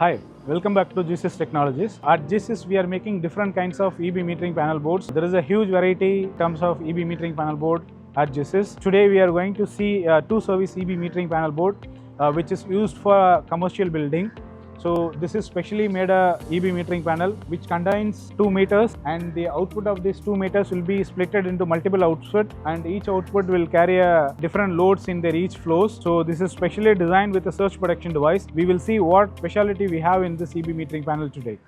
Hi, welcome back to GEESYS Technologies. At GEESYS, we are making different kinds of EB metering panel boards. There is a huge variety in terms of EB metering panel board at GEESYS. Today, we are going to see two-service EB metering panel board, which is used for commercial building. So this is specially made a EB metering panel which contains 2 meters, and the output of these 2 meters will be splitted into multiple output, and each output will carry a different loads in their each flows. So this is specially designed with a surge protection device. We will see what specialty we have in this EB metering panel today.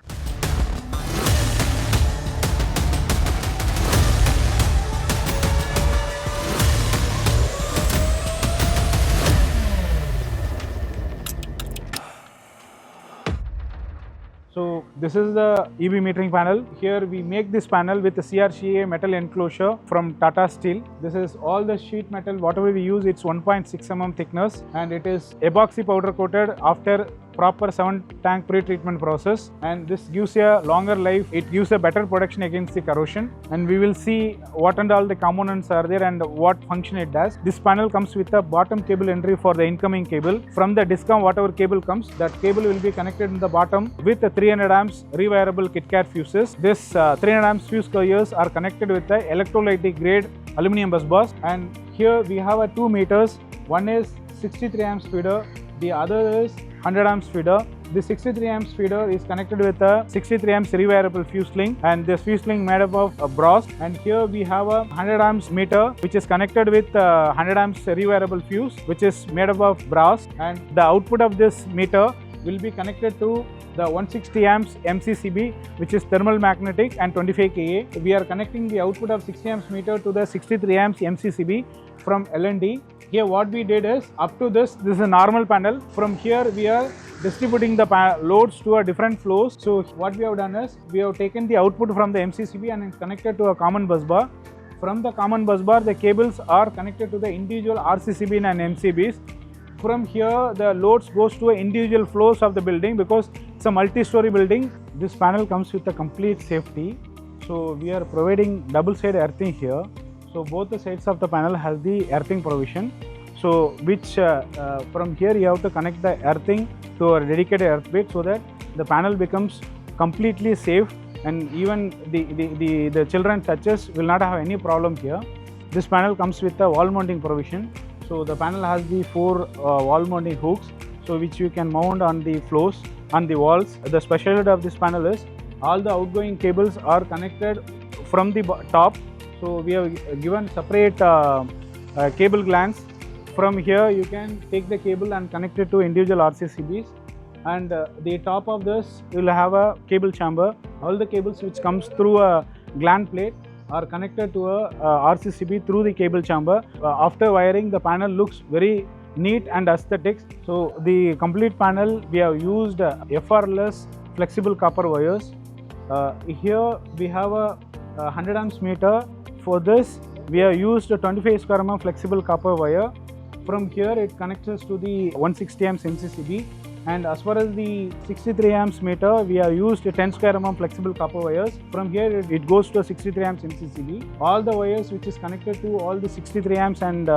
So this is the EB metering panel. Here we make this panel with a CRCA metal enclosure from Tata Steel. This is all the sheet metal, whatever we use, it's 1.6 mm thickness, and it is epoxy powder coated after proper 7-tank pre-treatment process, and this gives a longer life. It gives a better protection against the corrosion, and we will see what and all the components are there and what function it does. This panel comes with a bottom cable entry for the incoming cable. From the discom, whatever cable comes, that cable will be connected in the bottom with the 300 amps rewirable KitKat fuses. This 300 amps fuse coils are connected with the electrolytic grade aluminum bus bars, and here we have a 2 meters. One is 63 amps feeder, the other is 100 amps feeder. The 63 amps feeder is connected with a 63 amps rewirable fuse link, and this fuse link made up of brass. And here we have a 100 amps meter which is connected with 100 amps rewirable fuse which is made up of brass, and the output of this meter will be connected to the 160 amps MCCB, which is thermal magnetic, and 25 kA. We are connecting the output of 60 amps meter to the 63 amps MCCB from L&D. Here what we did is, up to this is a normal panel. From here we are distributing the loads to a different flows. So what we have done is, we have taken the output from the MCCB and connected to a common bus bar. From the common bus bar, the cables are connected to the individual RCCB and MCBs. From here, the loads goes to individual floors of the building because it's a multi-story building. This panel comes with a complete safety. So we are providing double-side earthing here. So both the sides of the panel has the earthing provision. So which from here you have to connect the earthing to a dedicated earth bit so that the panel becomes completely safe, and even the children touches will not have any problem here. This panel comes with a wall mounting provision. So the panel has the 4 wall mounting hooks, so which you can mount on the floors, on the walls. The specialty of this panel is all the outgoing cables are connected from the top. So we have given separate cable glands. From here you can take the cable and connect it to individual RCCBs, and the top of this will have a cable chamber. All the cables which comes through a gland plate are connected to a RCCB through the cable chamber. After wiring, the panel looks very neat and aesthetic. So the complete panel, we have used FR-less flexible copper wires. Here we have a 100 amps meter. For this, we have used a 25 square mm flexible copper wire. From here, it connects us to the 160 amps MCCB. And as far as the 63 amps meter, we have used a 10 square mm flexible copper wires. From here, it goes to a 63 amps MCCB. All the wires which is connected to all the 63 amps and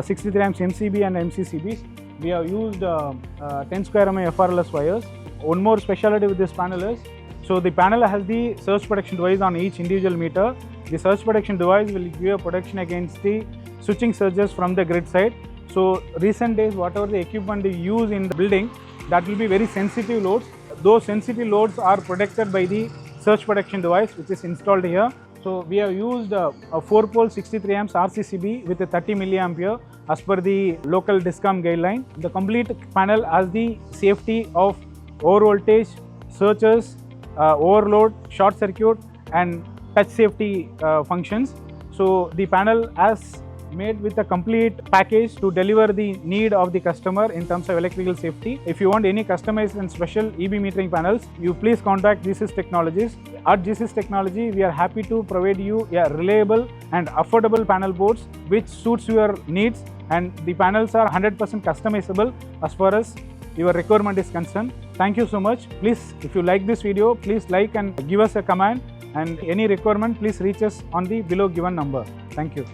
63 amps MCB and MCCBs, we have used 10 square mm FR-less wires. One more specialty with this panel is, so the panel has the surge protection device on each individual meter. The surge protection device will give a protection against the switching surges from the grid side. So recent days, whatever the equipment they use in the building, that will be very sensitive loads. Those sensitive loads are protected by the surge protection device which is installed here. So we have used a 4-pole 63 amps RCCB with a 30 milliampere as per the local discom guideline. The complete panel has the safety of over voltage, surges, overload, short circuit, and touch safety functions. So the panel has made with a complete package to deliver the need of the customer in terms of electrical safety. If you want any customized and special EB metering panels, you please contact GEESYS Technologies. At GEESYS Technology, we are happy to provide you a reliable and affordable panel boards which suits your needs, and the panels are 100% customizable as far as your requirement is concerned. Thank you so much. Please, if you like this video, please like and give us a comment, and any requirement, please reach us on the below given number. Thank you.